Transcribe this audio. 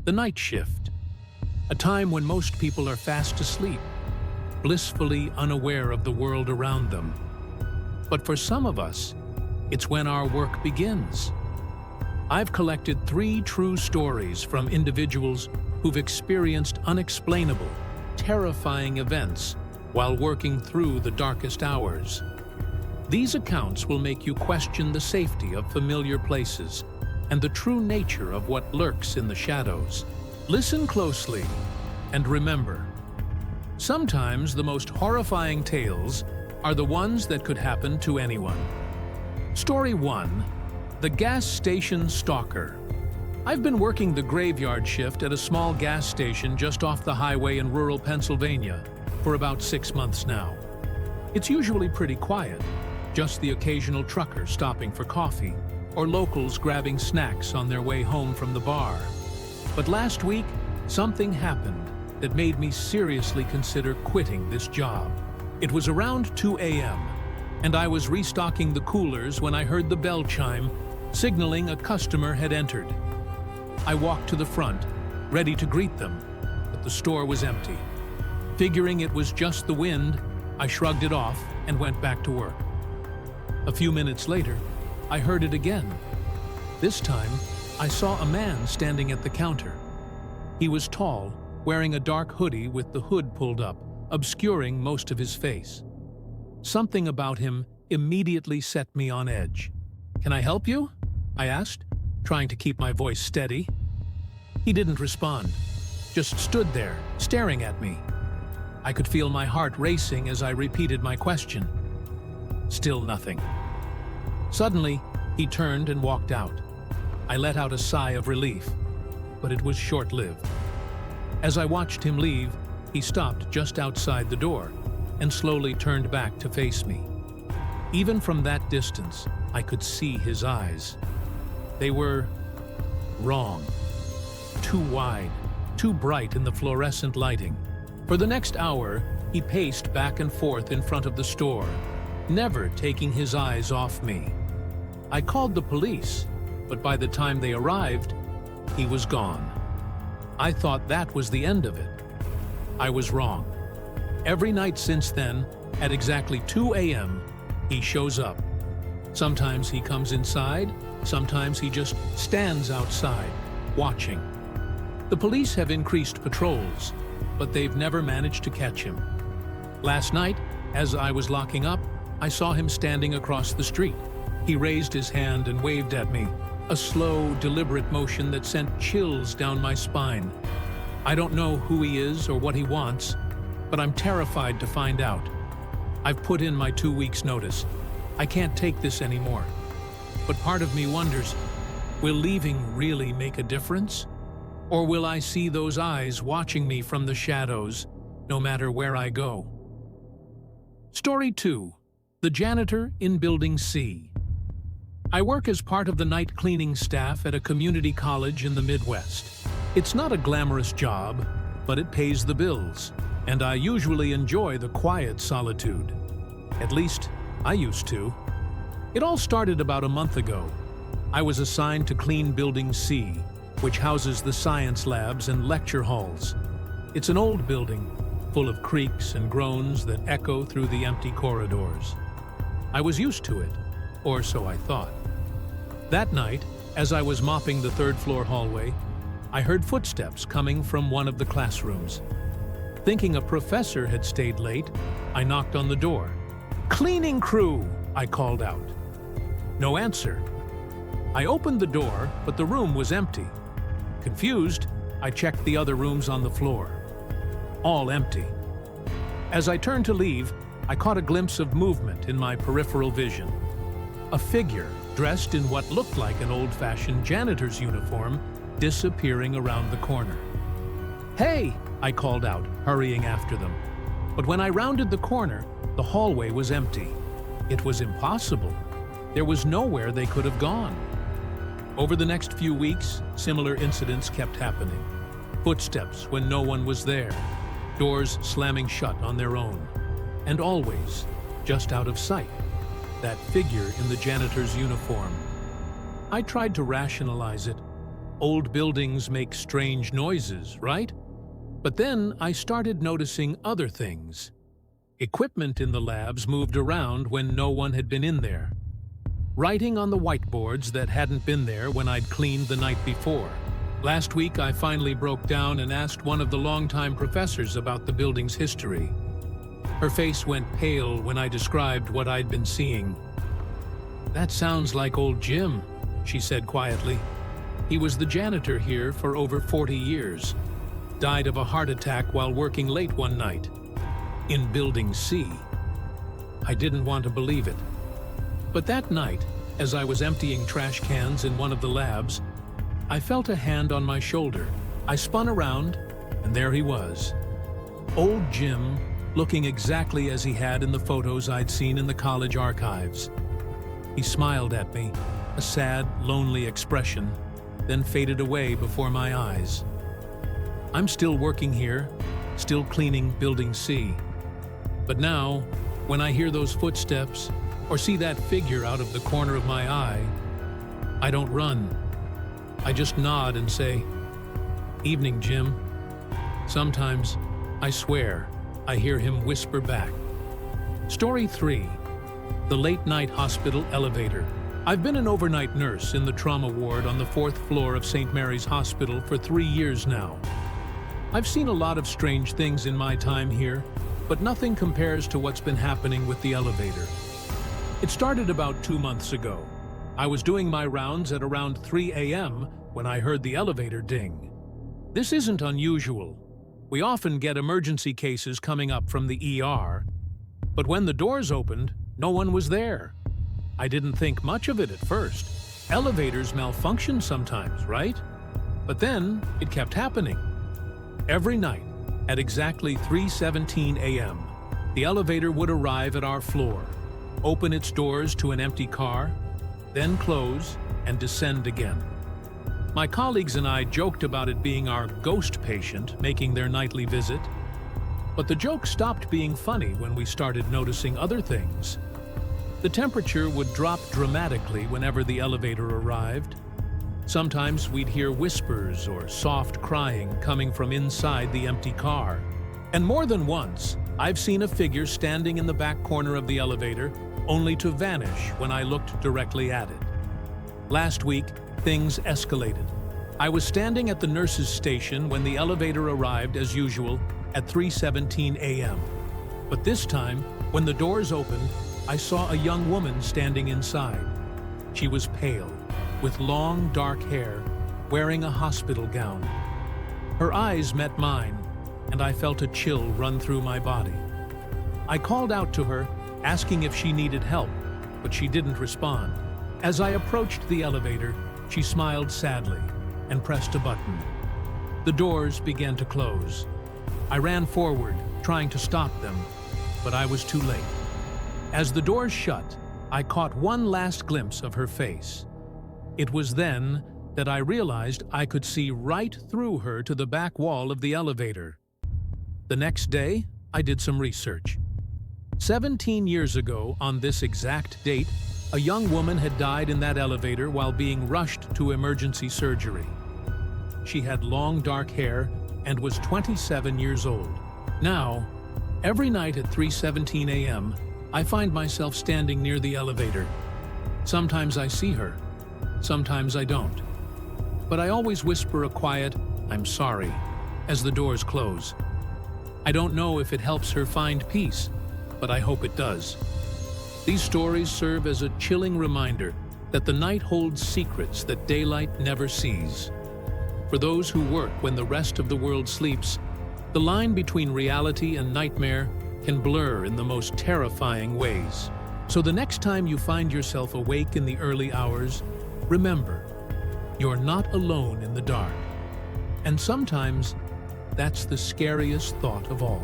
the night shift, a time when most people are fast asleep, blissfully unaware of the world around them. But for some of us, it's when our work begins. I've collected 3 true stories from individuals who've experienced unexplainable, terrifying events while working through the darkest hours. These accounts will make you question the safety of familiar places and the true nature of what lurks in the shadows. Listen closely and remember, sometimes the most horrifying tales are the ones that could happen to anyone. Story 1. The Gas Station Stalker. I've been working the graveyard shift at a small gas station just off the highway in rural Pennsylvania for about 6 months now. It's usually pretty quiet, just the occasional trucker stopping for coffee or locals grabbing snacks on their way home from the bar. But last week, something happened that made me seriously consider quitting this job. It was around 2 a.m., and I was restocking the coolers when I heard the bell chime, signaling a customer had entered. I walked to the front, ready to greet them, but the store was empty. Figuring it was just the wind, I shrugged it off and went back to work. A few minutes later, I heard it again. This time, I saw a man standing at the counter. He was tall, wearing a dark hoodie with the hood pulled up, obscuring most of his face. Something about him immediately set me on edge. "Can I help you?" I asked, trying to keep my voice steady. He didn't respond, just stood there, staring at me. I could feel my heart racing as I repeated my question. Still nothing. Suddenly, he turned and walked out. I let out a sigh of relief, but it was short-lived. As I watched him leave, he stopped just outside the door and slowly turned back to face me. Even from that distance, I could see his eyes. They were wrong. Too wide, too bright in the fluorescent lighting. For the next hour, he paced back and forth in front of the store, never taking his eyes off me. I called the police, but by the time they arrived, he was gone. I thought that was the end of it. I was wrong. Every night since then, at exactly 2 a.m., he shows up. Sometimes he comes inside, sometimes he just stands outside, watching. The police have increased patrols, but they've never managed to catch him. Last night, as I was locking up, I saw him standing across the street. He raised his hand and waved at me, a slow, deliberate motion that sent chills down my spine. I don't know who he is or what he wants, but I'm terrified to find out. I've put in my 2 weeks' notice. I can't take this anymore. But part of me wonders, will leaving really make a difference? Or will I see those eyes watching me from the shadows, no matter where I go? Story 2. The Janitor in Building C. I work as part of the night cleaning staff at a community college in the Midwest. It's not a glamorous job, but it pays the bills, and I usually enjoy the quiet solitude. At least, I used to. It all started about a month ago. I was assigned to clean Building C, which houses the science labs and lecture halls. It's an old building, full of creaks and groans that echo through the empty corridors. I was used to it, or so I thought. That night, as I was mopping the third-floor hallway, I heard footsteps coming from one of the classrooms. Thinking a professor had stayed late, I knocked on the door. "Cleaning crew!" I called out. No answer. I opened the door, but the room was empty. Confused, I checked the other rooms on the floor. All empty. As I turned to leave, I caught a glimpse of movement in my peripheral vision. A figure, dressed in what looked like an old-fashioned janitor's uniform, disappearing around the corner. "Hey!" I called out, hurrying after them. But when I rounded the corner, the hallway was empty. It was impossible. There was nowhere they could have gone. Over the next few weeks, similar incidents kept happening. Footsteps when no one was there, doors slamming shut on their own, and always, just out of sight, that figure in the janitor's uniform. I tried to rationalize it, Old buildings make strange noises, right? But then I started noticing other things. Equipment in the labs moved around when no one had been in there. Writing on the whiteboards that hadn't been there when I'd cleaned the night before. Last week, I finally broke down and asked one of the longtime professors about the building's history. Her face went pale when I described what I'd been seeing. "That sounds like old Jim," she said quietly. "He was the janitor here for over 40 years. Died of a heart attack while working late one night. In Building C." I didn't want to believe it. But that night, as I was emptying trash cans in one of the labs, I felt a hand on my shoulder. I spun around, and there he was. Old Jim, looking exactly as he had in the photos I'd seen in the college archives. He smiled at me, a sad, lonely expression, then faded away before my eyes. I'm still working here, still cleaning Building C. But now, when I hear those footsteps, or see that figure out of the corner of my eye, I don't run. I just nod and say, "Evening, Jim." Sometimes, I swear, I hear him whisper back. Story 3. The late-night hospital elevator. I've been an overnight nurse in the trauma ward on the 4th floor of St. Mary's Hospital for 3 years now. I've seen a lot of strange things in my time here, but nothing compares to what's been happening with the elevator. It started about 2 months ago. I was doing my rounds at around 3 a.m. when I heard the elevator ding. This isn't unusual. We often get emergency cases coming up from the ER, but when the doors opened, no one was there. I didn't think much of it at first. Elevators malfunction sometimes, right? But then it kept happening. Every night, at exactly 3:17 a.m., the elevator would arrive at our floor, open its doors to an empty car, then close and descend again. My colleagues and I joked about it being our ghost patient making their nightly visit, but the joke stopped being funny when we started noticing other things. The temperature would drop dramatically whenever the elevator arrived. Sometimes we'd hear whispers or soft crying coming from inside the empty car. And more than once, I've seen a figure standing in the back corner of the elevator, only to vanish when I looked directly at it. Last week, things escalated. I was standing at the nurse's station when the elevator arrived as usual at 3:17 a.m. But this time, when the doors opened, I saw a young woman standing inside. She was pale, with long dark hair, wearing a hospital gown. Her eyes met mine, and I felt a chill run through my body. I called out to her, asking if she needed help, but she didn't respond. As I approached the elevator, she smiled sadly and pressed a button. The doors began to close. I ran forward, trying to stop them, but I was too late. As the doors shut, I caught one last glimpse of her face. It was then that I realized I could see right through her to the back wall of the elevator. The next day, I did some research. 17 years ago, on this exact date, a young woman had died in that elevator while being rushed to emergency surgery. She had long dark hair and was 27 years old. Now, every night at 3:17 a.m., I find myself standing near the elevator. Sometimes I see her, sometimes I don't. But I always whisper a quiet, "I'm sorry," as the doors close. I don't know if it helps her find peace, but I hope it does. These stories serve as a chilling reminder that the night holds secrets that daylight never sees. For those who work when the rest of the world sleeps, the line between reality and nightmare can blur in the most terrifying ways. So the next time you find yourself awake in the early hours, remember, you're not alone in the dark. And sometimes, that's the scariest thought of all.